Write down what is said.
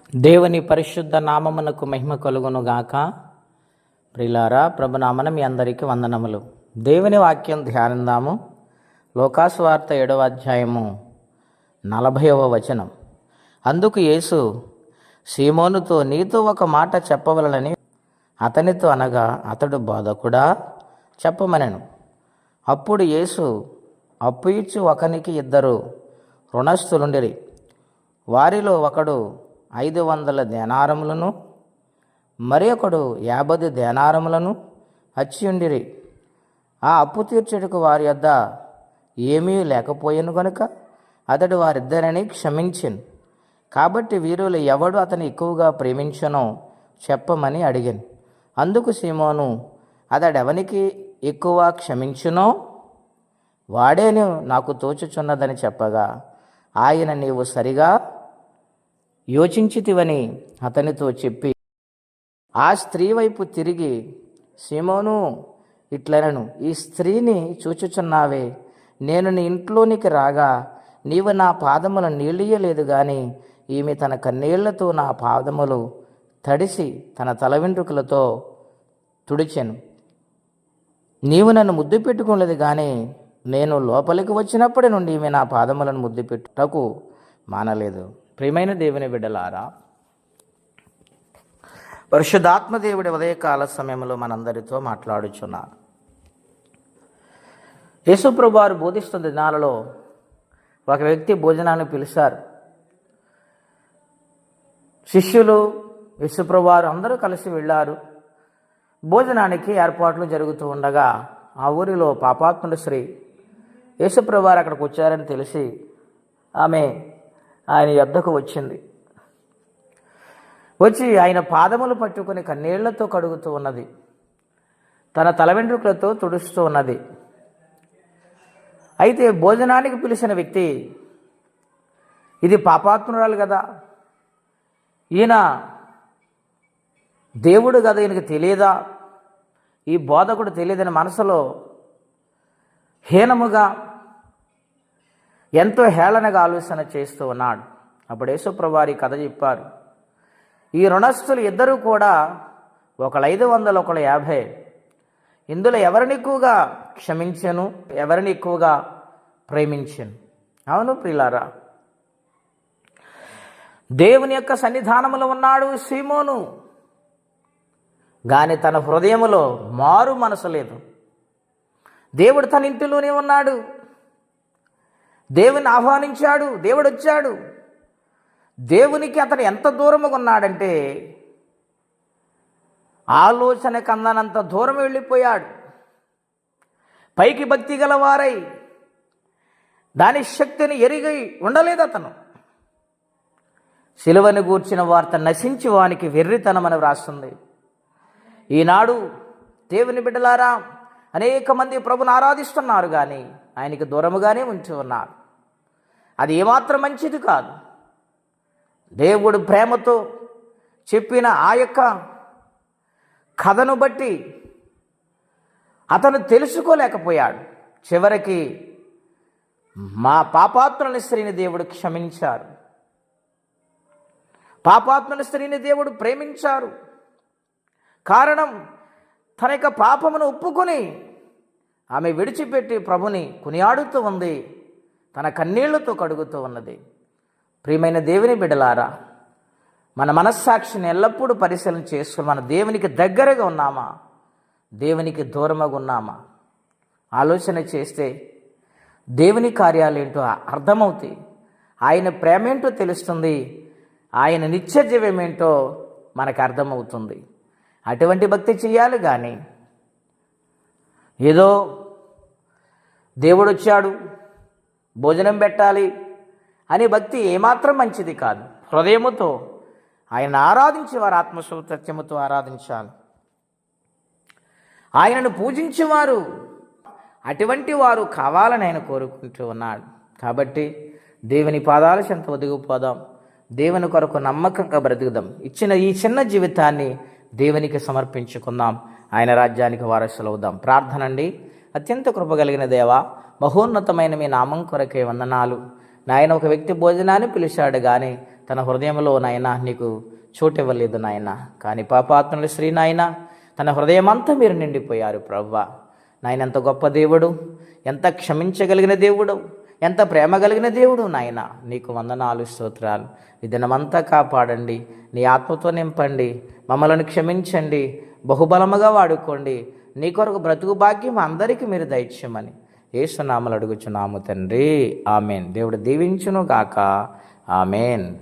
దేవుని పరిశుద్ధ నామమునకు మహిమ కలుగును గాక. ప్రియులారా, ప్రభునామన మీ అందరికీ వందనములు. దేవుని వాక్యం ధ్యానిందాము. లోకాసు వార్త 7వ అధ్యాయము 40వ వచనం. అందుకు యేసు సీమోనుతో, నీతో ఒక మాట చెప్పవలనని అతనితో అనగా, అతడు బోధకుడా చెప్పమనెను. అప్పుడు యేసు, అప్పు ఇచ్చు ఒకనికి 2 రుణస్థులుండిరి. వారిలో ఒకడు 500 దేనారములను, మరి ఒకడు 50 దేనారములను అచ్చియుండిరి. ఆ అప్పు తీర్చుటకు వారి యొద్ద ఏమీ లేకపోయెను గనుక అతడు వారిద్దరిని క్షమించెను. కాబట్టి వీరిలో ఎవడు అతని ఎక్కువగా ప్రేమించనో చెప్పమని అడిగాను. అందుకు సీమోను, అతడెవనికి ఎక్కువ క్షమించునో వాడేను నాకు తోచుచున్నదని చెప్పగా, ఆయన, నీవు సరిగా యోచించితివని అతనితో చెప్పి ఆ స్త్రీ వైపు తిరిగి, సీమోను ఇట్లనను, ఈ స్త్రీని చూచుచున్నావే, నేను నీ ఇంట్లోనికి రాగా నీవు నా పాదములు నీళ్ళియలేదు గాని ఈమె తన కన్నీళ్లతో నా పాదములు తడిసి తన తల వెంట్రుకలతో తుడిచెను. నీవు నన్ను ముద్దు పెట్టుకోలేదు కానీ నేను లోపలికి వచ్చినప్పటి నుండి ఈమె నా పాదములను ముద్దు పెట్టుటకు మానలేదు. ప్రియమైన దేవుని బిడ్డలారా, పరిశుద్ధాత్మ దేవుడి ఉదయకాల సమయంలో మనందరితో మాట్లాడుచున్నారు. యేసుప్రభు వారు బోధిస్తున్న దినాలలో ఒక వ్యక్తి భోజనాన్ని పిలిచారు. శిష్యులు, యేసుప్రభు వారు అందరూ కలిసి వెళ్ళారు. భోజనానికి ఏర్పాట్లు జరుగుతూ ఉండగా ఆ ఊరిలో పాపాత్ముల స్త్రీ యేసుప్రభు వారు అక్కడికి వచ్చారని తెలిసి ఆమె ఆయన యొద్దకు వచ్చింది. వచ్చి ఆయన పాదములు పట్టుకుని కన్నీళ్లతో కడుగుతూ ఉన్నది. తన తల వెంట్రుకలతో తుడుస్తూ ఉన్నది. అయితే భోజనానికి పిలిచిన వ్యక్తి, ఇది పాపాత్మురాలు కదా, ఈయన దేవుడు కదా, ఈయనకి తెలియదా, ఈ బోధకుడు తెలియదని మనసులో హీనముగా ఎంతో హేళనగా ఆలోచన చేస్తూ ఉన్నాడు. అప్పుడు యేసుప్రభు వారి కథ చెప్పారు. ఈ రుణస్థులు ఇద్దరూ కూడా, ఒకళ్ళు 500, ఒకళ్ళు 50. ఇందులో ఎవరిని ఎక్కువగా క్షమించెను, ఎవరిని ఎక్కువగా ప్రేమించెను? అవును ప్రియులారా, దేవుని యొక్క సన్నిధానములో ఉన్నాడు సీమోను, కానీ తన హృదయములో మారు మనసు లేదు. దేవుడు తన ఇంటిలోనే ఉన్నాడు. దేవుని ఆహ్వానించాడు, దేవుడు వచ్చాడు. దేవునికి అతను ఎంత దూరముగా ఉన్నాడంటే ఆలోచనకు అందనంత దూరం వెళ్ళిపోయాడు. పైకి భక్తి గలవారై దాని శక్తిని ఎరిగి ఉండలేదు అతను. సిలువను గూర్చిన వార్త నశించి వానికి వెర్రితనమని వ్రాస్తుంది. ఈనాడు దేవుని బిడ్డలారా, అనేక మంది ప్రభుని ఆరాధిస్తున్నారు కానీ ఆయనకి దూరముగానే ఉంటూ ఉన్నారు. అది ఏమాత్రం మంచిది కాదు. దేవుడు ప్రేమతో చెప్పిన ఆ యొక్క కథను బట్టి అతను తెలుసుకోలేకపోయాడు. చివరికి మా పాపాత్ముల స్త్రీని దేవుడు క్షమించారు. పాపాత్ముల స్త్రీని దేవుడు ప్రేమించారు. కారణం, తన యొక్క పాపమును ఒప్పుకొని ఆమె విడిచిపెట్టి ప్రభుని కొనియాడుతూ ఉంది, తన కన్నీళ్లతో కడుగుతూ ఉన్నది. ప్రియమైన దేవుని బిడ్డలారా, మన మనస్సాక్షిని ఎల్లప్పుడూ పరిశీలన చేసుకుని మన దేవునికి దగ్గరగా ఉన్నామా, దేవునికి దూరంగా ఉన్నామా ఆలోచన చేస్తే దేవుని కార్యాలేంటో అర్థమవుతాయి. ఆయన ప్రేమ ఏంటో తెలుస్తుంది. ఆయన నిత్య జీవమేంటో మనకు అర్థమవుతుంది. అటువంటి భక్తి చేయాలి కానీ ఏదో దేవుడు వచ్చాడు, భోజనం పెట్టాలి అని భక్తి ఏమాత్రం మంచిది కాదు. హృదయముతో ఆయన ఆరాధించి వారు ఆత్మసౌతత్యముతో ఆరాధించాలి. ఆయనను పూజించేవారు అటువంటి వారు కావాలని ఆయన కోరుకుంటూ ఉన్నాడు. కాబట్టి దేవుని పాదాల చెంత ఒదిగిపోదాం, దేవుని కొరకు నమ్మకంగా బ్రతుకుదాం. ఇచ్చిన ఈ చిన్న జీవితాన్ని దేవునికి సమర్పించుకుందాం, ఆయన రాజ్యానికి వారసులవుదాం. ప్రార్థన అండి. అత్యంత కృపగలిగిన దేవా, మహోన్నతమైన మీ నామం కొరకే వందనాలు. నాయన, ఒక వ్యక్తి భోజనాన్ని పిలిచాడు కానీ తన హృదయంలో నాయన నీకు చోటు ఇవ్వలేదు నాయన. కానీ పాపాత్ముల స్త్రీ నాయన తన హృదయమంతా మీరు నిండిపోయారు ప్రభువా. నాయన ఎంత గొప్ప దేవుడు, ఎంత క్షమించగలిగిన దేవుడు, ఎంత ప్రేమ కలిగిన దేవుడు నాయన. నీకు వందనాలు, స్తోత్రాలు. ఈ దినమంతా కాపాడండి, నీ ఆత్మతో నింపండి, మమ్మల్ని క్షమించండి, బహుబలముగా వాడుకోండి. నీ కొరకు బ్రతుకు భాగ్యం అందరికీ మీరు దయచేయమని యేసు నామములో అడుగుచున్నాము తండ్రి, ఆమెన్. దేవుడు దీవించును గాక, ఆమెన్.